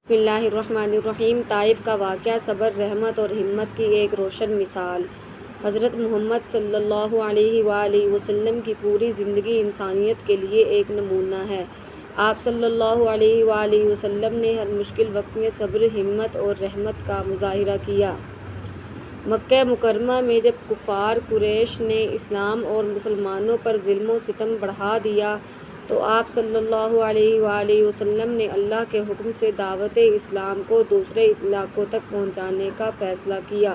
بسم اللہ الرحمن الرحیم۔ طائف کا واقعہ صبر، رحمت اور ہمت کی ایک روشن مثال۔ حضرت محمد صلی اللہ علیہ وآلہ وسلم کی پوری زندگی انسانیت کے لیے ایک نمونہ ہے۔ آپ صلی اللہ علیہ وآلہ وسلم نے ہر مشکل وقت میں صبر، ہمت اور رحمت کا مظاہرہ کیا۔ مکہ مکرمہ میں جب کفار قریش نے اسلام اور مسلمانوں پر ظلم و ستم بڑھا دیا تو آپ صلی اللہ علیہ وآلہ وسلم نے اللہ کے حکم سے دعوت اسلام کو دوسرے علاقوں تک پہنچانے کا فیصلہ کیا۔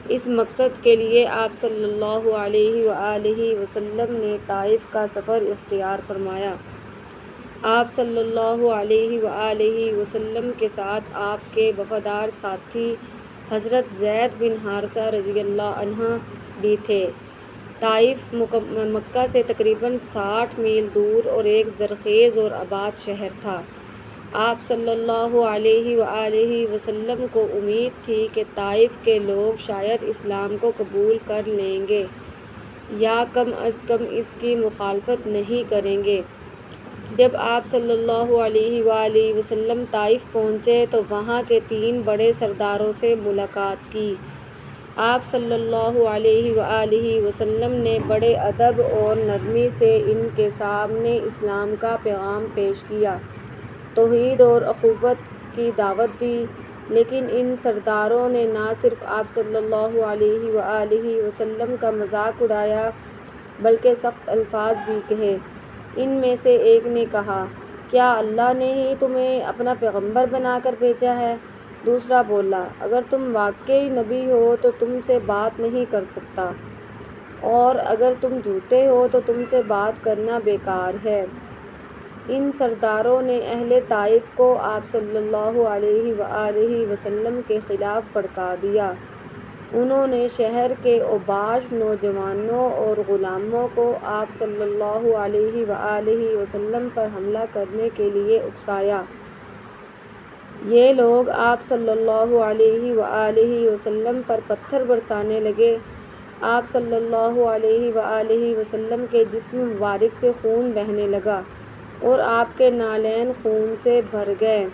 اس مقصد کے لیے آپ صلی اللہ علیہ وآلہ وسلم نے طائف کا سفر اختیار فرمایا۔ آپ صلی اللہ علیہ وآلہ وسلم کے ساتھ آپ کے وفادار ساتھی حضرت زید بن حارثہ رضی اللہ عنہ بھی تھے۔ طائف مکہ سے تقریباً 60 میل دور اور ایک زرخیز اور آباد شہر تھا۔ آپ صلی اللہ علیہ وآلہ وسلم کو امید تھی کہ طائف کے لوگ شاید اسلام کو قبول کر لیں گے یا کم از کم اس کی مخالفت نہیں کریں گے۔ جب آپ صلی اللہ علیہ وآلہ وسلم طائف پہنچے تو وہاں کے 3 بڑے سرداروں سے ملاقات کی۔ آپ صلی اللہ علیہ وآلہ وسلم نے بڑے ادب اور نرمی سے ان کے سامنے اسلام کا پیغام پیش کیا، توحید اور اخوت کی دعوت دی، لیکن ان سرداروں نے نہ صرف آپ صلی اللہ علیہ وآلہ وسلم کا مذاق اڑایا بلکہ سخت الفاظ بھی کہے۔ ان میں سے ایک نے کہا، کیا اللہ نے ہی تمہیں اپنا پیغمبر بنا کر بھیجا ہے؟ دوسرا بولا، اگر تم واقعی نبی ہو تو تم سے بات نہیں کر سکتا، اور اگر تم جھوٹے ہو تو تم سے بات کرنا بیکار ہے۔ ان سرداروں نے اہل طائف کو آپ صلی اللہ علیہ وآلہ وسلم کے خلاف بھڑکا دیا۔ انہوں نے شہر کے اوباش نوجوانوں اور غلاموں کو آپ صلی اللہ علیہ وآلہ وسلم پر حملہ کرنے کے لیے اکسایا۔ یہ لوگ آپ صلی اللہ علیہ وآلہ وسلم پر پتھر برسانے لگے۔ آپ صلی اللہ علیہ وآلہ وسلم کے جسم مبارک سے خون بہنے لگا اور آپ کے نالین خون سے بھر گئے۔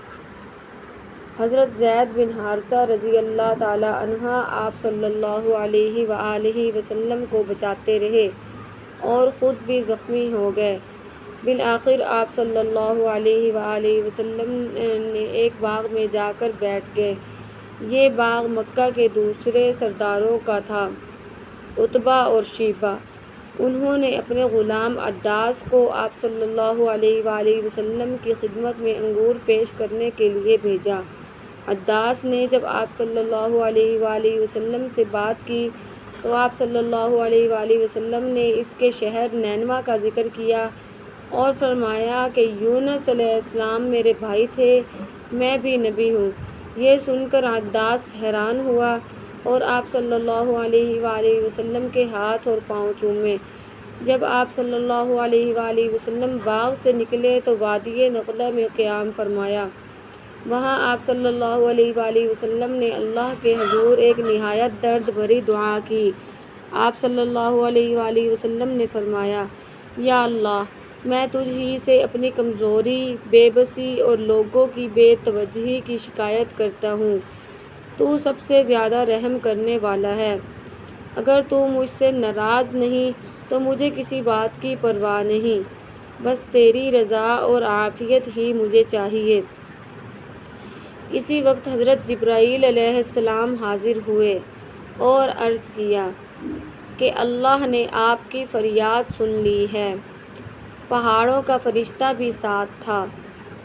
حضرت زید بن حارثہ رضی اللہ تعالی عنہ آپ صلی اللہ علیہ وآلہ وسلم کو بچاتے رہے اور خود بھی زخمی ہو گئے۔ بالآخر آپ صلی اللہ علیہ وآلہ وسلم نے ایک باغ میں جا کر بیٹھ گئے۔ یہ باغ مکہ کے دوسرے سرداروں کا تھا، عتبہ اور شیبہ۔ انہوں نے اپنے غلام عداس کو آپ صلی اللہ علیہ وآلہ وسلم کی خدمت میں انگور پیش کرنے کے لیے بھیجا۔ عداس نے جب آپ صلی اللہ علیہ وآلہ وسلم سے بات کی تو آپ صلی اللہ علیہ وآلہ وسلم نے اس کے شہر نینوا کا ذکر کیا اور فرمایا کہ یونس علیہ السلام میرے بھائی تھے، میں بھی نبی ہوں۔ یہ سن کر عداس حیران ہوا اور آپ صلی اللہ علیہ وآلہ وسلم کے ہاتھ اور پاؤں چومے۔ جب آپ صلی اللہ علیہ وآلہ وسلم باغ سے نکلے تو وادی نخلہ میں قیام فرمایا۔ وہاں آپ صلی اللہ علیہ وآلہ وسلم نے اللہ کے حضور ایک نہایت درد بھری دعا کی۔ آپ صلی اللہ علیہ وآلہ وسلم نے فرمایا، یا اللہ، میں تجھ ہی سے اپنی کمزوری، بے بسی اور لوگوں کی بے توجہی کی شکایت کرتا ہوں۔ تو سب سے زیادہ رحم کرنے والا ہے۔ اگر تو مجھ سے ناراض نہیں تو مجھے کسی بات کی پرواہ نہیں، بس تیری رضا اور عافیت ہی مجھے چاہیے۔ اسی وقت حضرت جبرائیل علیہ السلام حاضر ہوئے اور عرض کیا کہ اللہ نے آپ کی فریاد سن لی ہے۔ پہاڑوں کا فرشتہ بھی ساتھ تھا۔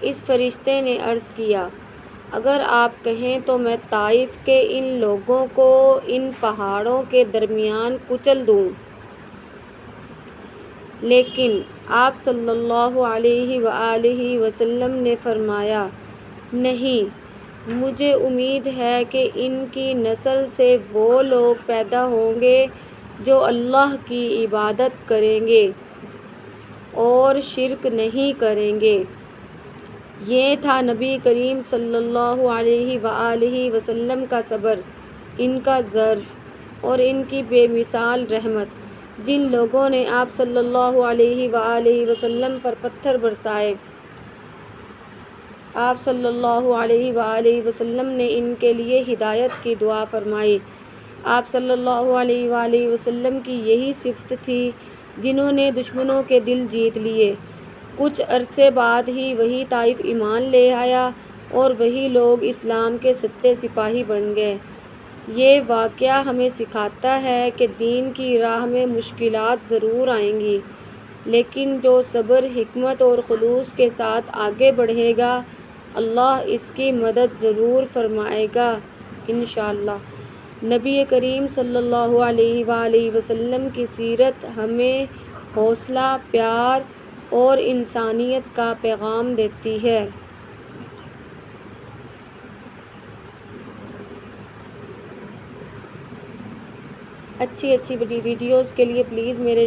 اس فرشتے نے عرض کیا، اگر آپ کہیں تو میں طائف کے ان لوگوں کو ان پہاڑوں کے درمیان کچل دوں۔ لیکن آپ صلی اللہ علیہ وآلہ وسلم نے فرمایا، نہیں، مجھے امید ہے کہ ان کی نسل سے وہ لوگ پیدا ہوں گے جو اللہ کی عبادت کریں گے اور شرک نہیں کریں گے۔ یہ تھا نبی کریم صلی اللہ علیہ وآلہ وسلم کا صبر، ان کا ظرف اور ان کی بے مثال رحمت۔ جن لوگوں نے آپ صلی اللہ علیہ وآلہ وسلم پر پتھر برسائے، آپ صلی اللہ علیہ وآلہ وسلم نے ان کے لیے ہدایت کی دعا فرمائی۔ آپ صلی اللہ علیہ وآلہ وسلم کی یہی صفت تھی جنہوں نے دشمنوں کے دل جیت لیے۔ کچھ عرصے بعد ہی وہی طائف ایمان لے آیا اور وہی لوگ اسلام کے سچے سپاہی بن گئے۔ یہ واقعہ ہمیں سکھاتا ہے کہ دین کی راہ میں مشکلات ضرور آئیں گی، لیکن جو صبر، حکمت اور خلوص کے ساتھ آگے بڑھے گا، اللہ اس کی مدد ضرور فرمائے گا انشاءاللہ۔ نبی کریم صلی اللہ علیہ وآلہ وسلم کی سیرت ہمیں حوصلہ، پیار اور انسانیت کا پیغام دیتی ہے۔ اچھی ویڈیوز کے لیے پلیز میرے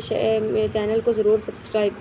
چینل کو ضرور سبسکرائب